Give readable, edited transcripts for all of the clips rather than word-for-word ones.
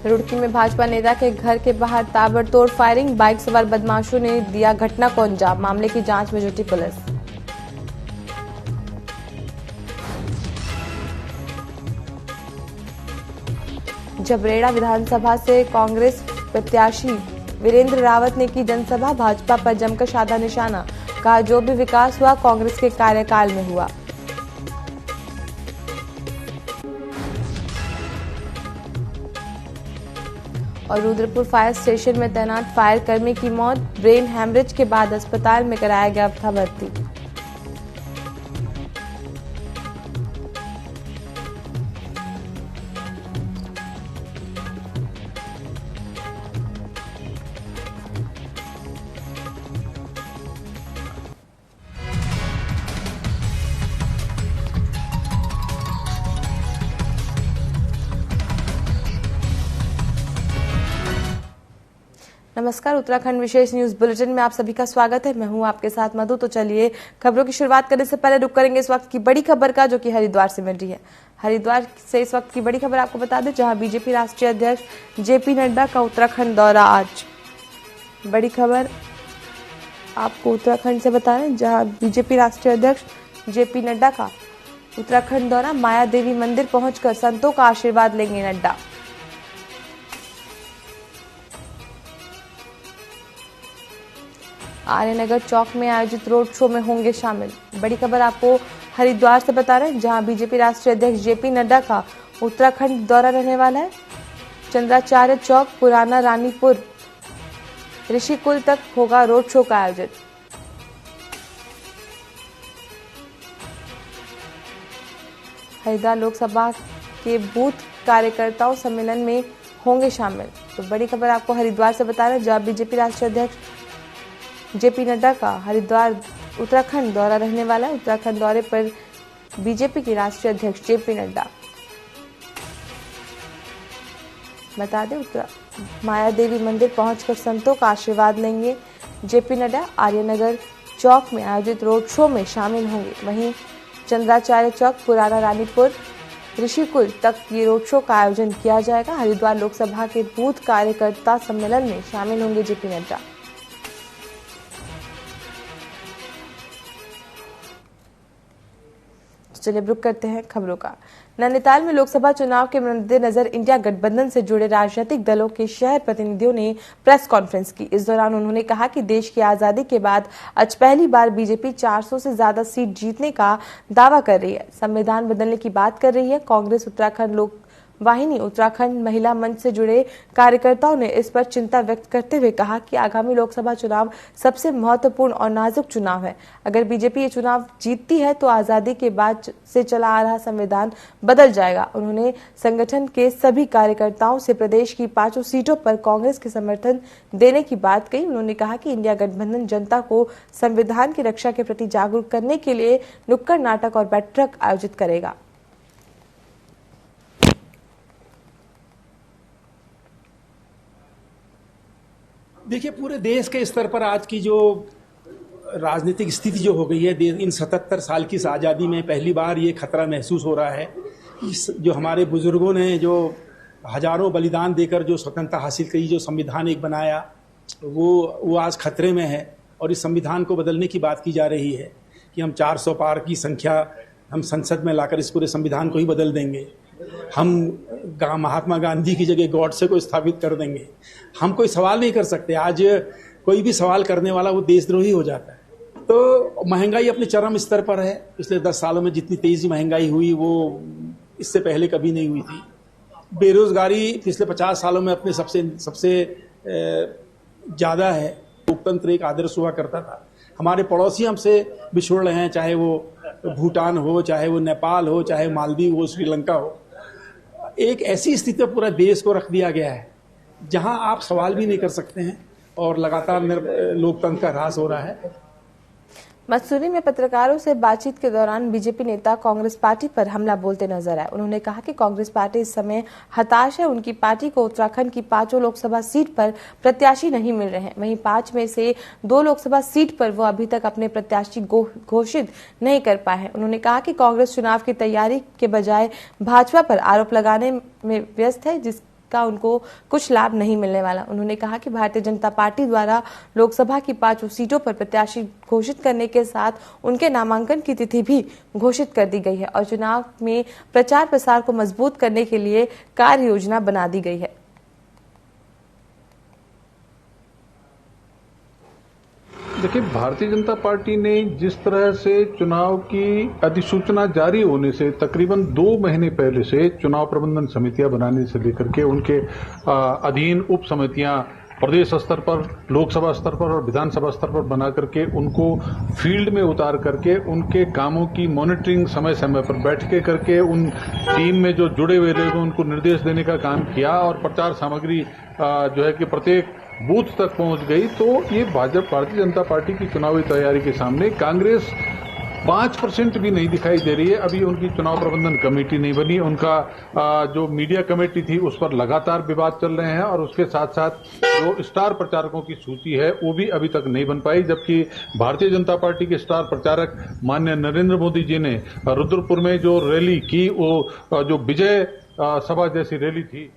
रुड़की में भाजपा नेता के घर के बाहर ताबड़तोड़ फायरिंग, बाइक सवार बदमाशों ने दिया घटना को अंजाम, मामले की जांच में जुटी पुलिस। जबरेड़ा विधानसभा से कांग्रेस प्रत्याशी वीरेंद्र रावत ने की जनसभा, भाजपा पर जमकर साधा निशाना, कहा जो भी विकास हुआ कांग्रेस के कार्यकाल में हुआ। और रुद्रपुर फायर स्टेशन में तैनात फायर कर्मी की मौत, ब्रेन हैमरेज के बाद अस्पताल में कराया गया था भर्ती। नमस्कार, उत्तराखंड विशेष न्यूज बुलेटिन में आप सभी का स्वागत है। मैं हूं आपके साथ मधु। तो चलिए खबरों की शुरुआत करने से पहले रुक करेंगे इस वक्त की बड़ी खबर का, जो कि हरिद्वार से मिल रही है। हरिद्वार से इस वक्त की बड़ी खबर आपको बता दें, जहां बीजेपी राष्ट्रीय अध्यक्ष जेपी नड्डा का उत्तराखंड दौरा आज। बड़ी खबर आपको उत्तराखंड से बता रहे, जहां बीजेपी राष्ट्रीय अध्यक्ष जेपी नड्डा का उत्तराखंड दौरा, माया देवी मंदिर पहुंचकर संतों का आशीर्वाद लेंगे नड्डा। आर्यनगर चौक में आयोजित रोड शो में होंगे शामिल। बड़ी खबर आपको हरिद्वार से बता रहे हैं, जहां बीजेपी राष्ट्रीय अध्यक्ष जेपी नड्डा का उत्तराखंड दौरा रहने वाला है। चंद्राचार्य चौक, पुराना रानीपुर, ऋषिकुल तक होगा रोड शो का आयोजन। हरिद्वार लोकसभा के बूथ कार्यकर्ताओं सम्मेलन में होंगे शामिल। तो बड़ी खबर आपको हरिद्वार से बता रहे हैं, जहां बीजेपी राष्ट्रीय अध्यक्ष जेपी नड्डा का हरिद्वार उत्तराखंड दौरा रहने वाला है। उत्तराखंड दौरे पर बीजेपी के राष्ट्रीय अध्यक्ष जेपी नड्डा, बता दें, माया देवी मंदिर पहुंचकर संतों का आशीर्वाद लेंगे जेपी नड्डा। आर्यनगर चौक में आयोजित रोड शो में शामिल होंगे। वहीं चंद्राचार्य चौक, पुराना रानीपुर, ऋषिकुल तक ये रोड शो का आयोजन किया जाएगा। हरिद्वार लोकसभा के बूथ कार्यकर्ता सम्मेलन में शामिल होंगे जेपी नड्डा। चलिए रुक करते हैं खबरों का। नैनीताल में लोकसभा चुनाव के मद्देनजर इंडिया गठबंधन से जुड़े राजनीतिक दलों के शहर प्रतिनिधियों ने प्रेस कॉन्फ्रेंस की। इस दौरान उन्होंने कहा कि देश की आजादी के बाद आज पहली बार बीजेपी 400 से ज्यादा सीट जीतने का दावा कर रही है, संविधान बदलने की बात कर रही है। कांग्रेस उत्तराखंड लोक वाहिनी उत्तराखंड महिला मंच से जुड़े कार्यकर्ताओं ने इस पर चिंता व्यक्त करते हुए कहा कि आगामी लोकसभा चुनाव सबसे महत्वपूर्ण और नाजुक चुनाव है। अगर बीजेपी ये चुनाव जीतती है तो आजादी के बाद से चला आ रहा संविधान बदल जाएगा। उन्होंने संगठन के सभी कार्यकर्ताओं से प्रदेश की 5 सीटों पर कांग्रेस के समर्थन देने की बात कही। उन्होंने कहा कि इंडिया गठबंधन जनता को संविधान की रक्षा के प्रति जागरूक करने के लिए नुक्कड़ नाटक और बैठक आयोजित करेगा। देखिए, पूरे देश के स्तर पर आज की जो राजनीतिक स्थिति जो हो गई है, इन 77 साल की इस आज़ादी में पहली बार ये खतरा महसूस हो रहा है कि जो हमारे बुजुर्गों ने जो हजारों बलिदान देकर जो स्वतंत्रता हासिल की, जो संविधान एक बनाया, वो आज खतरे में है। और इस संविधान को बदलने की बात की जा रही है कि हम 400 पार की संख्या हम संसद में लाकर इस पूरे संविधान को ही बदल देंगे। हम महात्मा गांधी की जगह गॉडसे को स्थापित कर देंगे। हम कोई सवाल नहीं कर सकते। आज कोई भी सवाल करने वाला वो देशद्रोही हो जाता है। तो महंगाई अपने चरम स्तर पर है। पिछले 10 सालों में जितनी तेजी महंगाई हुई वो इससे पहले कभी नहीं हुई थी। बेरोजगारी पिछले 50 सालों में अपने सबसे ज़्यादा है। लोकतंत्र एक आदर्श हुआ करता था। हमारे पड़ोसी हमसे बिछुड़ रहे हैं, चाहे वो भूटान हो, चाहे वो नेपाल हो, चाहे मालदीव हो, श्रीलंका हो। एक ऐसी स्थिति में पूरा देश को रख दिया गया है जहां आप सवाल भी नहीं कर सकते हैं और लगातार लोकतंत्र का ह्रास हो रहा है। मसूरी में पत्रकारों से बातचीत के दौरान बीजेपी नेता कांग्रेस पार्टी पर हमला बोलते नजर आए। उन्होंने कहा कि कांग्रेस पार्टी इस समय हताश है। उनकी पार्टी को उत्तराखंड की 5 लोकसभा सीट पर प्रत्याशी नहीं मिल रहे हैं। वहीं 5 में से 2 लोकसभा सीट पर वो अभी तक अपने प्रत्याशी घोषित नहीं कर पाए हैं। उन्होंने कहा कि कांग्रेस चुनाव की तैयारी के बजाय भाजपा पर आरोप लगाने में व्यस्त है, का उनको कुछ लाभ नहीं मिलने वाला। उन्होंने कहा कि भारतीय जनता पार्टी द्वारा लोकसभा की 5 सीटों पर प्रत्याशी घोषित करने के साथ उनके नामांकन की तिथि भी घोषित कर दी गई है और चुनाव में प्रचार प्रसार को मजबूत करने के लिए कार्य योजना बना दी गई है। देखिए, भारतीय जनता पार्टी ने जिस तरह से चुनाव की अधिसूचना जारी होने से तकरीबन 2 महीने पहले से चुनाव प्रबंधन समितियां बनाने से लेकर के उनके अधीन उप समितियां प्रदेश स्तर पर, लोकसभा स्तर पर और विधानसभा स्तर पर बना करके उनको फील्ड में उतार करके उनके कामों की मॉनिटरिंग समय समय पर बैठ के करके उन टीम में जो जुड़े हुए लोग उनको निर्देश देने का काम किया और प्रचार सामग्री जो है कि प्रत्येक बूथ तक पहुंच गई। तो ये भारतीय जनता पार्टी की चुनावी तैयारी के सामने कांग्रेस 5% भी नहीं दिखाई दे रही है। अभी उनकी चुनाव प्रबंधन कमेटी नहीं बनी, उनका जो मीडिया कमेटी थी उस पर लगातार विवाद चल रहे हैं और उसके साथ साथ जो स्टार प्रचारकों की सूची है वो भी अभी तक नहीं बन पाई। जबकि भारतीय जनता पार्टी के स्टार प्रचारक माननीय नरेंद्र मोदी जी ने रुद्रपुर में जो रैली की, वो जो विजय सभा जैसी रैली थी।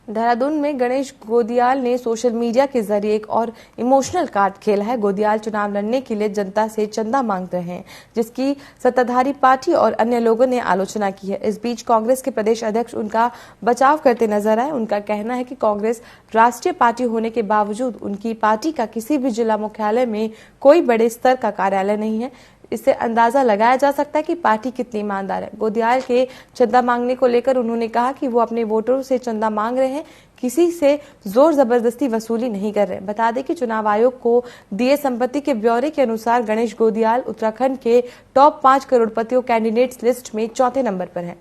देहरादून में गणेश गोदियाल ने सोशल मीडिया के जरिए एक और इमोशनल कार्ड खेला है। गोदियाल चुनाव लड़ने के लिए जनता से चंदा मांग रहे हैं, जिसकी सत्ताधारी पार्टी और अन्य लोगों ने आलोचना की है। इस बीच कांग्रेस के प्रदेश अध्यक्ष उनका बचाव करते नजर आए। उनका कहना है कि कांग्रेस राष्ट्रीय पार्टी होने के बावजूद उनकी पार्टी का किसी भी जिला मुख्यालय में कोई बड़े स्तर का कार्यालय नहीं है। इससे अंदाजा लगाया जा सकता है कि पार्टी कितनी ईमानदार है। गोदियाल के चंदा मांगने को लेकर उन्होंने कहा कि वो अपने वोटरों से चंदा मांग रहे हैं, किसी से जोर जबरदस्ती वसूली नहीं कर रहे। बता दें कि चुनाव आयोग को दिए संपत्ति के ब्यौरे के अनुसार गणेश गोदियाल उत्तराखंड के टॉप 5 करोड़पतियों कैंडिडेट्स लिस्ट में 4थे नंबर पर हैं।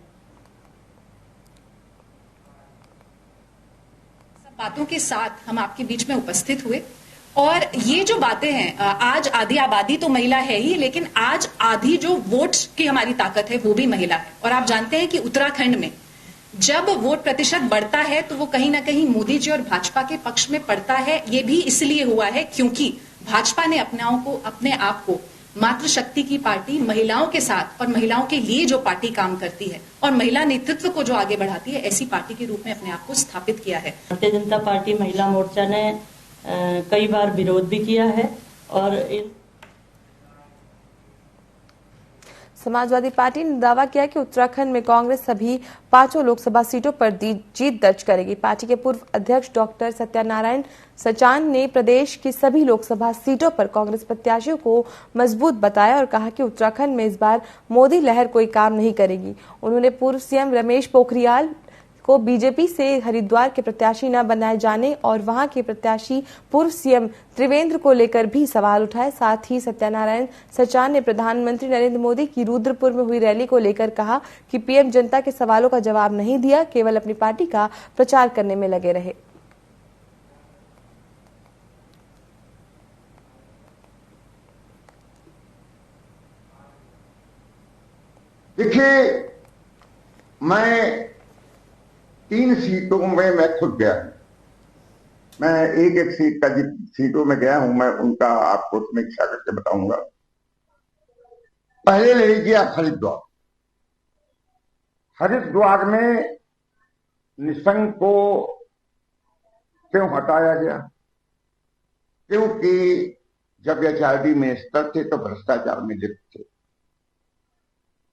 सब बातों के साथ हम आपके बीच में उपस्थित हुए और ये जो बातें हैं, आज आधी आबादी तो महिला है ही, लेकिन आज आधी जो वोट की हमारी ताकत है वो भी महिला है। और आप जानते हैं कि उत्तराखंड में जब वोट प्रतिशत बढ़ता है तो वो कहीं ना कहीं मोदी जी और भाजपा के पक्ष में पड़ता है। ये भी इसलिए हुआ है क्योंकि भाजपा ने अपने आप को मातृशक्ति की पार्टी, महिलाओं के साथ और महिलाओं के लिए जो पार्टी काम करती है और महिला नेतृत्व को जो आगे बढ़ाती है, ऐसी पार्टी के रूप में अपने आप को स्थापित किया है। भारतीय जनता पार्टी महिला मोर्चा ने कई बार विरोध भी किया है और समाजवादी पार्टी ने दावा किया कि उत्तराखंड में कांग्रेस सभी 5 लोकसभा सीटों पर जीत दर्ज करेगी। पार्टी के पूर्व अध्यक्ष डॉक्टर सत्यानारायण सचान ने प्रदेश की सभी लोकसभा सीटों पर कांग्रेस प्रत्याशियों को मजबूत बताया और कहा कि उत्तराखंड में इस बार मोदी लहर कोई काम नहीं करेगी। उन्होंने पूर्व सीएम रमेश पोखरियाल को बीजेपी से हरिद्वार के प्रत्याशी न बनाए जाने और वहां के प्रत्याशी पूर्व सीएम त्रिवेंद्र को लेकर भी सवाल उठाए। साथ ही सत्यानारायण सचान ने प्रधानमंत्री नरेंद्र मोदी की रुद्रपुर में हुई रैली को लेकर कहा कि पीएम जनता के सवालों का जवाब नहीं दिया, केवल अपनी पार्टी का प्रचार करने में लगे रहे। देखिए, मैं 3 सीटों में मैं खुद गया हूं। मैं एक सीटों में गया हूं, मैं उनका आपको समीक्षा करके बताऊंगा। पहले ले लीजिए आप हरिद्वार। हरिद्वार में निशंक को क्यों हटाया गया? क्योंकि जब एचआरडी मिनिस्टर थे तो भ्रष्टाचार में लिप्त थे।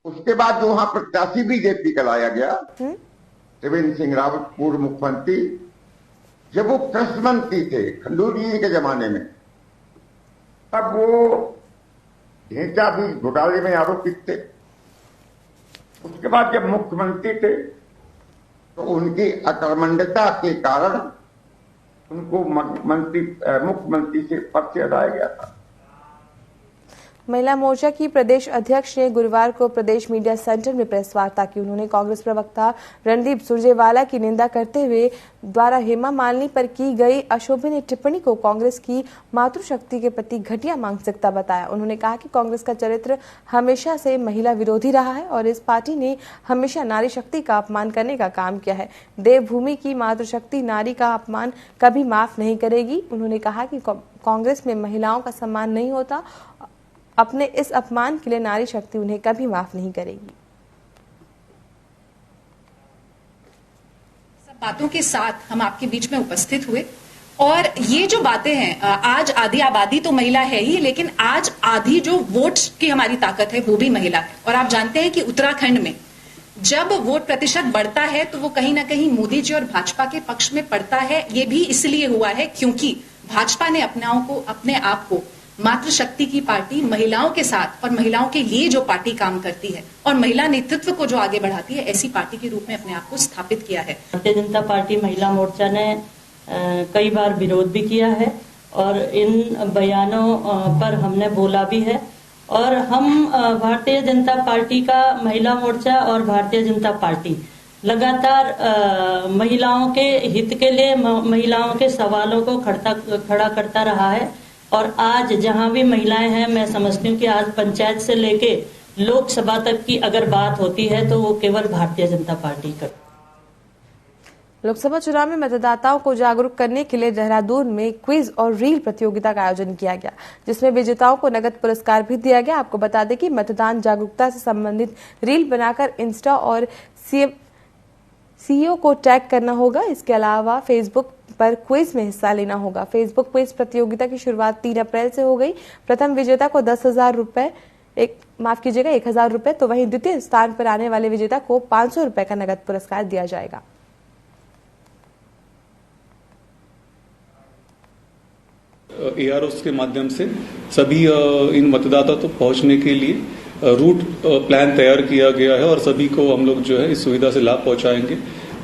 उसके बाद जो वहां प्रत्याशी बीजेपी का लाया गया, त्रिवेंद्र सिंह रावत, पूर्व मुख्यमंत्री, जब वो कृषि मंत्री थे खंडूरी जी के जमाने में, तब वो ढेंचा भी घोटाले में आरोपित थे। उसके बाद जब मुख्यमंत्री थे तो उनकी अकर्मण्यता के कारण उनको मुख्यमंत्री से पद से हटाया गया था। महिला मोर्चा की प्रदेश अध्यक्ष ने गुरुवार को प्रदेश मीडिया सेंटर में प्रेस वार्ता की। उन्होंने कांग्रेस प्रवक्ता रणदीप सुरजेवाला की निंदा करते हुए द्वारा हेमा मालिनी पर की गई अशोभनीय टिप्पणी को कांग्रेस की मातृशक्ति के प्रति घटिया मानसिकता बताया। उन्होंने कहा कि कांग्रेस का चरित्र हमेशा से महिला विरोधी रहा है और इस पार्टी ने हमेशा नारी शक्ति का अपमान करने का काम किया है। देवभूमि की मातृशक्ति नारी का अपमान कभी माफ नहीं करेगी। उन्होंने कहा कि कांग्रेस में महिलाओं का सम्मान नहीं होता, अपने इस अपमान के लिए नारी शक्ति उन्हें कभी माफ नहीं करेगी। बातों के साथ हम आपके बीच में उपस्थित हुए और ये जो बातें हैं, आज आधी आबादी तो महिला है ही, लेकिन आज आधी जो वोट की हमारी ताकत है वो भी महिला है। और आप जानते हैं कि उत्तराखंड में जब वोट प्रतिशत बढ़ता है तो वो कहीं ना कहीं मोदी जी और भाजपा के पक्ष में पड़ता है। ये भी इसलिए हुआ है क्योंकि भाजपा ने अपने आप को मातृशक्ति की पार्टी, महिलाओं के साथ और महिलाओं के लिए जो पार्टी काम करती है और महिला नेतृत्व को जो आगे बढ़ाती है, ऐसी पार्टी के रूप में अपने आप को स्थापित किया है। भारतीय जनता पार्टी महिला मोर्चा ने कई बार विरोध भी किया है और इन बयानों पर हमने बोला भी है। और हम भारतीय जनता पार्टी का महिला मोर्चा और भारतीय जनता पार्टी लगातार महिलाओं के हित के लिए महिलाओं के सवालों को खड़ा करता रहा है। और आज जहां भी महिलाएं हैं, मैं समझती हूँ कि आज पंचायत से लेके लोकसभा तक की अगर बात होती है तो वो केवल भारतीय जनता पार्टी करती है। लोकसभा चुनाव में मतदाताओं को जागरूक करने के लिए देहरादून में क्विज और रील प्रतियोगिता का आयोजन किया गया, जिसमें विजेताओं को नगद पुरस्कार भी दिया गया। आपको बता दें कि मतदान जागरूकता से संबंधित रील बनाकर इंस्टा और सीईओ को टैग करना होगा। इसके अलावा फेसबुक पर क्विज में हिस्सा लेना होगा। फेसबुक क्विज प्रतियोगिता की शुरुआत 3 अप्रैल से हो गई। प्रथम विजेता को 10,000 रुपए 1,000 रुपए, तो वहीं द्वितीय स्थान पर आने वाले विजेता को 500 रुपए का नगद पुरस्कार दिया जाएगा। AROs के माध्यम से सभी इन मतदाता तक पहुंचने के लिए रूट प्लान तैयार किया गया है और सभी को हम लोग जो है इस सुविधा से लाभ पहुंचाएंगे।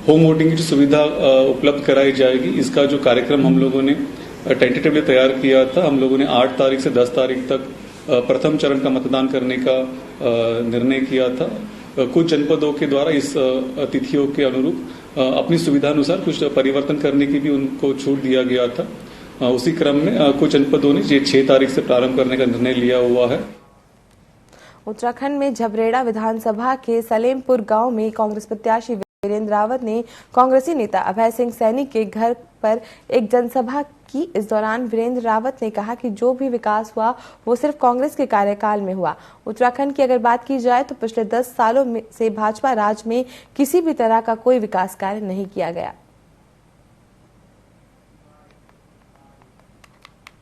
होम वोटिंग की सुविधा उपलब्ध कराई जाएगी। इसका जो कार्यक्रम हम लोगों ने टेंटेटिवली तैयार किया था, हम लोगों ने 8 तारीख से 10 तारीख तक प्रथम चरण का मतदान करने का निर्णय किया था। कुछ जनपदों के द्वारा इस तिथियों के अनुरूप अपनी सुविधानुसार कुछ परिवर्तन करने की भी उनको छूट दिया गया था। उसी क्रम में कुछ जनपदों ने 6 तारीख से प्रारंभ करने का निर्णय लिया हुआ है। उत्तराखंड में झबरेड़ा विधानसभा के सलेमपुर गांव में कांग्रेस प्रत्याशी वीरेंद्र रावत ने कांग्रेसी नेता अभय सिंह सैनी के घर पर एक जनसभा की। इस दौरान वीरेंद्र रावत ने कहा कि जो भी विकास हुआ वो सिर्फ कांग्रेस के कार्यकाल में हुआ। उत्तराखंड की अगर बात की जाए तो पिछले 10 सालों से भाजपा राज में किसी भी तरह का कोई विकास कार्य नहीं किया गया।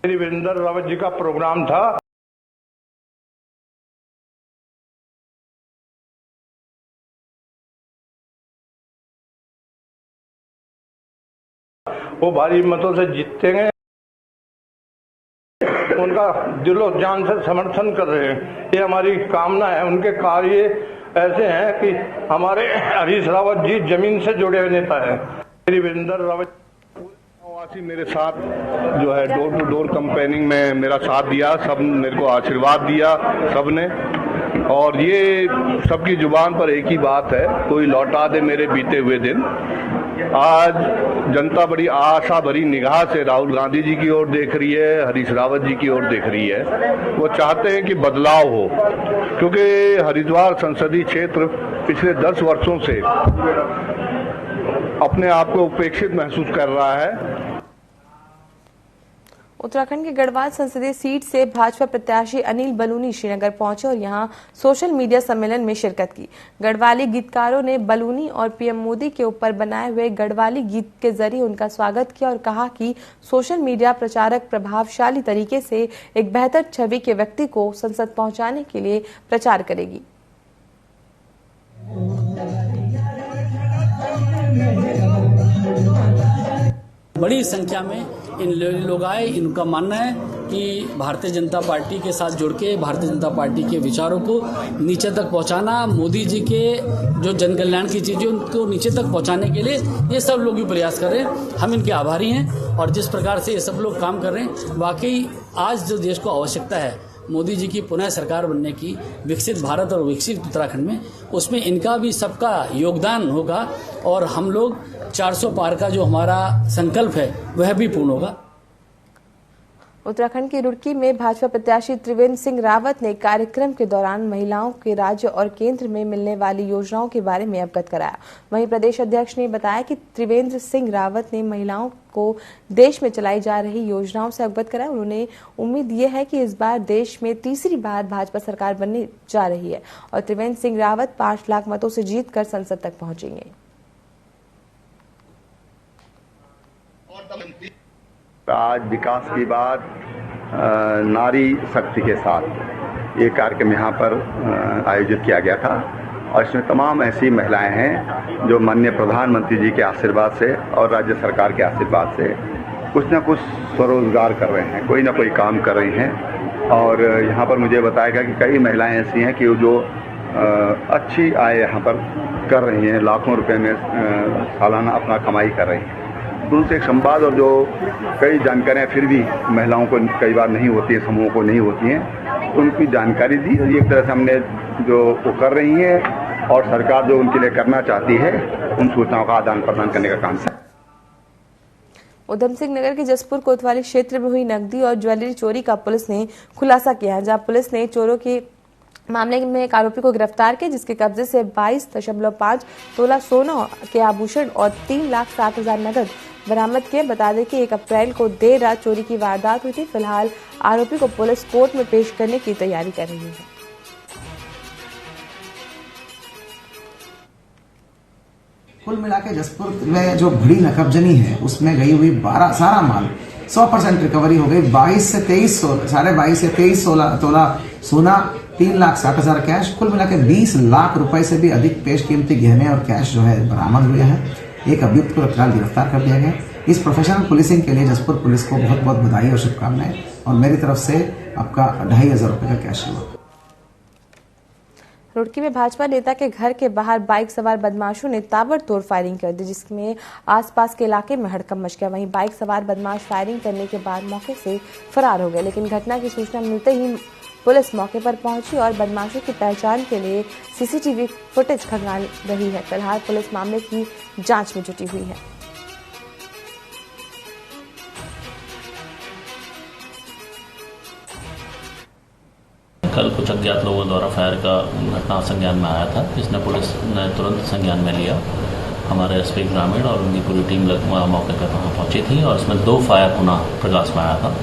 वीरेंद्र रावत जी का प्रोग्राम था। वो भारी मतों से जीतेंगे, उनका दिलो जान से समर्थन कर रहे हैं, ये हमारी कामना है। उनके कार्य ऐसे हैं कि हमारे हरीश रावत जी जमीन से जुड़े हुए नेता है। वीरेंद्र रावत मेरे साथ जो है डोर टू डोर कैंपेनिंग में मेरा साथ दिया, सब मेरे को आशीर्वाद दिया सबने। और ये सबकी जुबान पर एक ही बात है, कोई लौटा दे मेरे बीते हुए दिन। आज जनता बड़ी आशा भरी निगाह से राहुल गांधी जी की ओर देख रही है, हरीश रावत जी की ओर देख रही है। वो चाहते हैं कि बदलाव हो, क्योंकि हरिद्वार संसदीय क्षेत्र पिछले 10 वर्षों से अपने आप को उपेक्षित महसूस कर रहा है। उत्तराखंड के गढ़वाल संसदीय सीट से भाजपा प्रत्याशी अनिल बलूनी श्रीनगर पहुंचे और यहां सोशल मीडिया सम्मेलन में शिरकत की। गढ़वाली गीतकारों ने बलूनी और पीएम मोदी के ऊपर बनाए हुए गढ़वाली गीत के जरिए उनका स्वागत किया और कहा कि सोशल मीडिया प्रचारक प्रभावशाली तरीके से एक बेहतर छवि के व्यक्ति को संसद पहुंचाने के लिए प्रचार करेगी। बड़ी संख्या में इन लोग आए। इनका मानना है कि भारतीय जनता पार्टी के साथ जुड़ के भारतीय जनता पार्टी के विचारों को नीचे तक पहुंचाना, मोदी जी के जो जन कल्याण की चीजें उनको नीचे तक पहुंचाने के लिए ये सब लोग भी प्रयास कर रहे हैं। हम इनके आभारी हैं और जिस प्रकार से ये सब लोग काम कर रहे हैं, वाकई आज जो देश को आवश्यकता है मोदी जी की पुनः सरकार बनने की, विकसित भारत और विकसित उत्तराखंड में, उसमें इनका भी सबका योगदान होगा और हम लोग 400 पार का जो हमारा संकल्प है वह भी पूर्ण होगा। उत्तराखंड की रुड़की में भाजपा प्रत्याशी त्रिवेंद्र सिंह रावत ने कार्यक्रम के दौरान महिलाओं के राज्य और केंद्र में मिलने वाली योजनाओं के बारे में अवगत कराया। वहीं प्रदेश अध्यक्ष ने बताया कि त्रिवेंद्र सिंह रावत ने महिलाओं को देश में चलाई जा रही योजनाओं से अवगत कराया। उन्होंने उम्मीद ये है कि इस बार देश में तीसरी बार भाजपा सरकार बनने जा रही है और त्रिवेंद्र सिंह रावत 5 लाख मतों से जीतकर संसद तक पहुंचेंगे। आज विकास की बात नारी शक्ति के साथ ये कार्यक्रम यहाँ पर आयोजित किया गया था और इसमें तमाम ऐसी महिलाएं हैं जो माननीय प्रधानमंत्री जी के आशीर्वाद से और राज्य सरकार के आशीर्वाद से कुछ न कुछ स्वरोजगार कर रहे हैं, कोई ना कोई काम कर रही हैं। और यहाँ पर मुझे बताया गया कि कई महिलाएं ऐसी हैं कि जो अच्छी आय यहाँ पर कर रही हैं, लाखों रुपए में सालाना अपना कमाई कर रही हैं। तो उनसे एक संवाद और जो कई जानकारियाँ फिर भी महिलाओं को कई बार नहीं होती हैं, समूहों को नहीं होती हैं, तो उनकी जानकारी दी। एक तरह से हमने जो वो कर रही हैं और सरकार जो उनके लिए करना चाहती है उन सूचनाओं का आदान प्रदान करने का काम है। उधम सिंह नगर के जसपुर कोतवाली क्षेत्र में हुई नकदी और ज्वेलरी चोरी का पुलिस ने खुलासा किया है, जहां पुलिस ने चोरों के मामले में एक आरोपी को गिरफ्तार किया, जिसके कब्जे से 22.5 तोला सोना के आभूषण और 3,60,000 नकद बरामद किए। बता दें कि 1 अप्रैल को देर रात चोरी की वारदात हुई थी। फिलहाल आरोपी को पुलिस कोर्ट में पेश करने की तैयारी कर रही है। कुल मिला के जसपुर में जो बड़ी नकबजनी है उसमें गई हुई 12 सारा माल 100% रिकवरी हो गई। 22 से 23 तोला सोना, 3,60,000 कैश, कुल मिला के 20 लाख रुपए से भी अधिक पेश कीमती गहने और कैश जो है बरामद हुए हैं। एक अभियुक्त को तत्काल गिरफ्तार कर दिया गया। इस प्रोफेशनल पुलिसिंग के लिए जसपुर पुलिस को बहुत बहुत बधाई और शुभकामनाएं, और मेरी तरफ से आपका 2,500 रुपए का कैश हुआ। रुड़की में भाजपा नेता के घर के बाहर बाइक सवार बदमाशों ने ताबड़तोड़ फायरिंग कर दी, जिसमें आसपास के इलाके में हड़कंप मच गया। वहीं बाइक सवार बदमाश फायरिंग करने के बाद मौके से फरार हो गए, लेकिन घटना की सूचना मिलते ही पुलिस मौके पर पहुंची और बदमाशों की पहचान के लिए सीसीटीवी फुटेज खंगाल रही है। फिलहाल पुलिस मामले की जांच में जुटी हुई है। कल कुछ अज्ञात लोगों द्वारा फायर का घटना संज्ञान में आया था, जिसने पुलिस ने तुरंत संज्ञान में लिया। हमारे एसपी ग्रामीण और उनकी पूरी टीम मौके पर पहुंची थी और इसमें 2 फायर पुनः प्रकाश में आया था।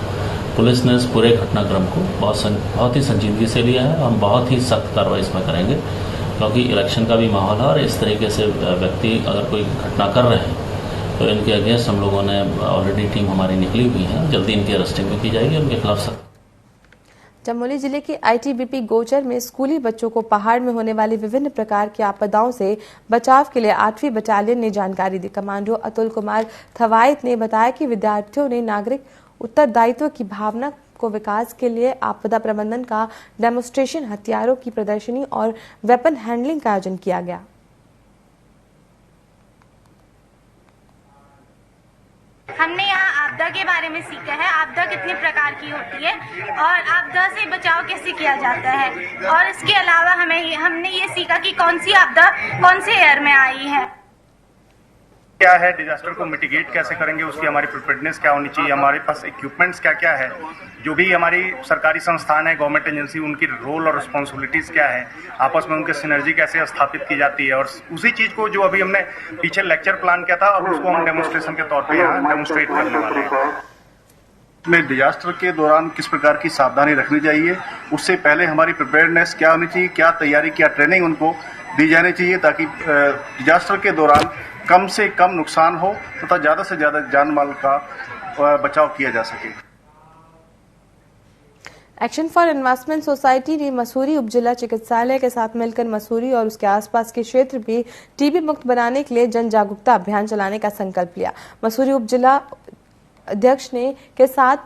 पुलिस ने इस पूरे घटनाक्रम को बहुत ही संजीदगी से लिया है और हम बहुत ही सख्त कार्रवाई इसमें करेंगे, क्योंकि इलेक्शन का भी माहौल है और इस तरीके से व्यक्ति अगर कोई घटना कर रहे हैं तो इनके अगेंस्ट हम लोगों ने ऑलरेडी टीम हमारी निकली हुई है, जल्दी इनकी अरेस्टिंग भी की जाएगी। उनके खिलाफ सख्त। चमोली जिले के आईटीबीपी गोचर में स्कूली बच्चों को पहाड़ में होने वाली विभिन्न प्रकार की आपदाओं से बचाव के लिए 8वीं बटालियन ने जानकारी दी। कमांडो अतुल कुमार थवाइत ने बताया कि विद्यार्थियों ने नागरिक उत्तरदायित्व की भावना को विकास के लिए आपदा प्रबंधन का डेमोन्स्ट्रेशन, हथियारों की प्रदर्शनी और वेपन हैंडलिंग का आयोजन किया गया। हमने यहाँ आपदा के बारे में सीखा है, आपदा कितने प्रकार की होती है और आपदा से बचाव कैसे किया जाता है। और इसके अलावा हमने ये सीखा कि कौन सी आपदा कौन से ईयर में आई है, क्या है, डिजास्टर को मिटिगेट कैसे करेंगे, उसकी हमारी प्रिपेयर्डनेस क्या होनी चाहिए, हमारे पास इक्विपमेंट्स क्या क्या है, जो भी हमारी सरकारी संस्थान है, गवर्नमेंट एजेंसी, उनकी रोल और रिस्पॉन्सिबिलिटीज क्या है, आपस में उनकी सिनर्जी कैसे स्थापित की जाती है। और उसी चीज को जो अभी हमने पीछे लेक्चर प्लान किया था और उसको हम डेमोन्स्ट्रेशन के तौर पर यहाँ डेमोन्स्ट्रेट करने वाले हैं। में डिजास्टर के दौरान किस प्रकार की सावधानी रखनी चाहिए, उससे पहले हमारी प्रिपेयर्डनेस क्या होनी चाहिए, क्या तैयारी, क्या ट्रेनिंग उनको दी जानी चाहिए, ताकि डिजास्टर के दौरान कम से कम नुकसान हो तथा ज्यादा से ज्यादा जान माल का बचाव किया जा सके। एक्शन फॉर इन्वेस्टमेंट सोसाइटी ने मसूरी उपजिला चिकित्सालय के साथ मिलकर मसूरी और उसके आसपास के क्षेत्र भी टीबी मुक्त बनाने के लिए जन जागरूकता अभियान चलाने का संकल्प लिया। मसूरी उपजिला अध्यक्ष ने के साथ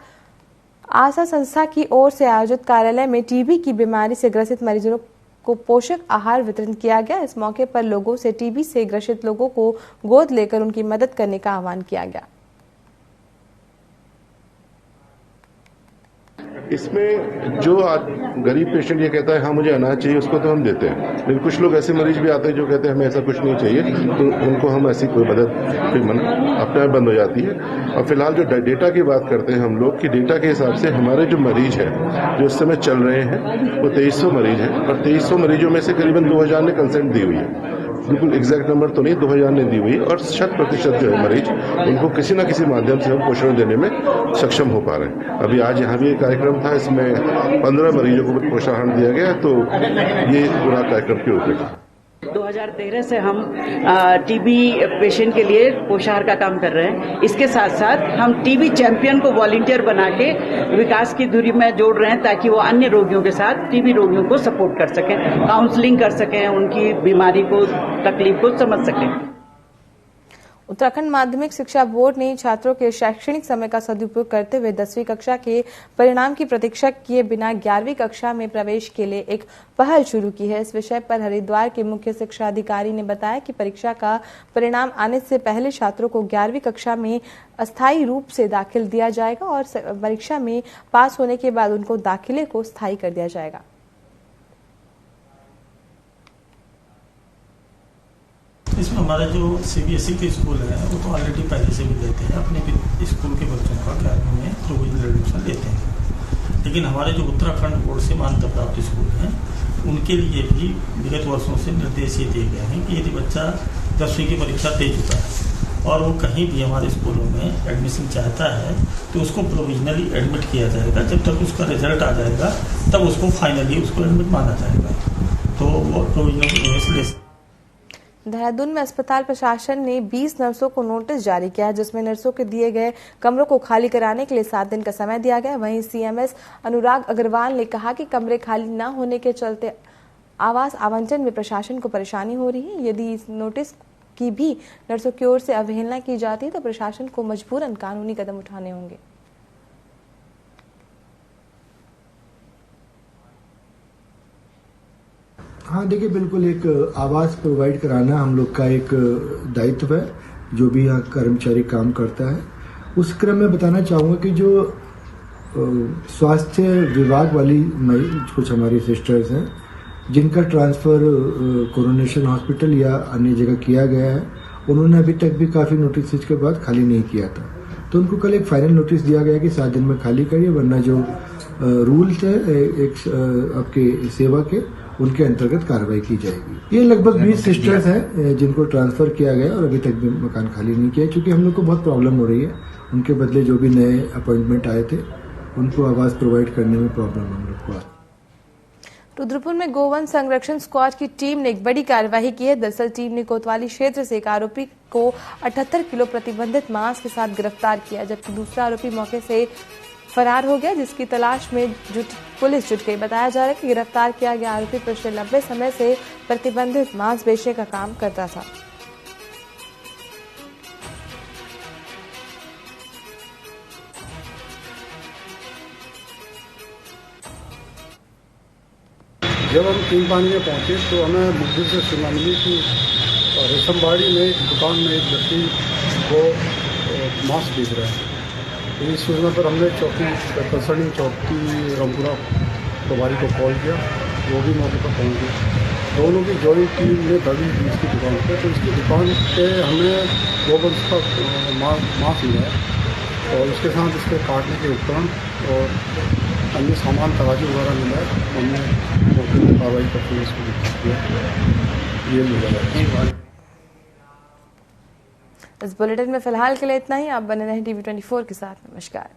आशा संस्था की ओर से आयोजित कार्यालय में टीबी की बीमारी से ग्रसित मरीजों को पोषक आहार वितरण किया गया। इस मौके पर लोगों से टीबी से ग्रसित लोगों को गोद लेकर उनकी मदद करने का आह्वान किया गया। इसमें जो गरीब पेशेंट ये कहता है हाँ मुझे अनाज चाहिए, उसको तो हम देते हैं, लेकिन कुछ लोग ऐसे मरीज भी आते हैं जो कहते हैं हमें ऐसा कुछ नहीं चाहिए, तो उनको हम ऐसी कोई मदद अपने आप बंद हो जाती है। और फिलहाल जो डेटा की बात करते हैं हम लोग कि डेटा के हिसाब से हमारे जो मरीज है जो इस समय चल रहे हैं वो 2300 मरीज हैं, और 2300 मरीजों में से करीबन 2000 ने कंसेंट दी हुई है। बिल्कुल एग्जैक्ट नंबर तो नहीं, 2000 ने दी हुई, और 60% जो है मरीज उनको किसी न किसी माध्यम से हम पोषण देने में सक्षम हो पा रहे हैं। अभी आज यहाँ भी एक कार्यक्रम था, इसमें 15 मरीजों को पोषाहार दिया गया, तो ये पूरा कार्यक्रम की रूपरेखा। 2013 से हम टीबी पेशेंट के लिए पोषाहार का काम कर रहे हैं। इसके साथ साथ हम टीबी चैंपियन को वॉलंटियर बना के विकास की धुरी में जोड़ रहे हैं ताकि वो अन्य रोगियों के साथ टीबी रोगियों को सपोर्ट कर सकें, काउंसलिंग कर सकें, उनकी बीमारी को, तकलीफ को समझ सकें। उत्तराखंड माध्यमिक शिक्षा बोर्ड ने छात्रों के शैक्षणिक समय का सदुपयोग करते हुए 10वीं कक्षा के परिणाम की प्रतीक्षा किए बिना 11वीं कक्षा में प्रवेश के लिए एक पहल शुरू की है। इस विषय पर हरिद्वार के मुख्य शिक्षा अधिकारी ने बताया कि परीक्षा का परिणाम आने से पहले छात्रों को 11वीं कक्षा में अस्थायी रूप से दाखिल दिया जाएगा और परीक्षा में पास होने के बाद उनको दाखिले को स्थायी कर दिया जाएगा। इसमें हमारा जो सीबीएसई के स्कूल है वो तो ऑलरेडी पहले से भी लेते हैं, अपने स्कूल के बच्चों का 11वीं में प्रोविजनल एडमिशन लेते हैं। लेकिन हमारे जो उत्तराखंड बोर्ड से मान्यता प्राप्त स्कूल हैं उनके लिए भी विगत वर्षों से निर्देश ये दिए गए हैं कि यदि बच्चा 10वीं की परीक्षा दे चुका है और वो कहीं भी हमारे स्कूलों में एडमिशन चाहता है तो उसको प्रोविजनली एडमिट किया जाएगा। जब तक उसका रिजल्ट आ जाएगा तब उसको फाइनली उसको एडमिट माना जाएगा, तो वो प्रोविजनल प्रवेश ले सकते। देहरादून में अस्पताल प्रशासन ने 20 नर्सों को नोटिस जारी किया है, जिसमें नर्सों के दिए गए कमरों को खाली कराने के लिए 7 दिन का समय दिया गया। वहीं सीएमएस अनुराग अग्रवाल ने कहा कि कमरे खाली न होने के चलते आवास आवंटन में प्रशासन को परेशानी हो रही है। यदि इस नोटिस की भी नर्सों की ओर से अवहेलना की जाती है तो प्रशासन को मजबूरन कानूनी कदम उठाने होंगे। हाँ देखिए, बिल्कुल एक आवास प्रोवाइड कराना हम लोग का एक दायित्व है, जो भी यहाँ कर्मचारी काम करता है। उस क्रम में बताना चाहूँगा कि जो स्वास्थ्य विभाग वाली कुछ हमारी सिस्टर्स हैं जिनका ट्रांसफ़र कोरोनेशन हॉस्पिटल या अन्य जगह किया गया है, उन्होंने अभी तक भी काफ़ी नोटिस के बाद खाली नहीं किया था। तो उनको कल एक फाइनल नोटिस दिया गया कि 7 दिन में खाली करिए, वरना जो रूल्स है एक आपके सेवा के उनके अंतर्गत कार्रवाई की जाएगी। ये लगभग 20 सिस्टर्स हैं जिनको ट्रांसफर किया गया और अभी तक भी मकान खाली नहीं किया, क्योंकि हम लोग को बहुत प्रॉब्लम हो रही है। उनके बदले जो भी नए अपॉइंटमेंट आए थे उनको आवास प्रोवाइड करने में प्रॉब्लम हम लोग को। रुद्रपुर में गोवन संरक्षण स्क्वाड की टीम ने एक बड़ी कार्रवाई की है। दरअसल टीम ने कोतवाली क्षेत्र से एक आरोपी को 78 किलो प्रतिबंधित मांस के साथ गिरफ्तार किया, जबकि दूसरा आरोपी मौके से फरार हो गया, जिसकी तलाश में पुलिस जुट गई। बताया जा रहा है कि गिरफ्तार किया गया आरोपी पिछले लंबे समय से प्रतिबंधित मांस बेचने का काम करता था। जब हम तीन पानी में पहुंचे तो हमें मुखबिर से सूचना मिली कि रेशमबाड़ी में दुकान में एक व्यक्ति को मांस बेच रहा है। इस सूचना पर हमने चौकी कंसर्निंग चौकी रामपुरा प्रभारी को कॉल किया, वो भी मौके पर पहुँच गए। दोनों की जॉइंट टीम ने दबी दी इसकी दुकान पर, तो इसकी दुकान पे हमें गोवंश का मांस मिला है और उसके साथ इसके काटने के उपकरण और अन्य सामान तराजू वगैरह मिला है। हमने मौके पर कार्रवाई करके इसको किया, ये मिला है। इस बुलेटिन में फिलहाल के लिए इतना ही। आप बने रहें TV24 के साथ। नमस्कार।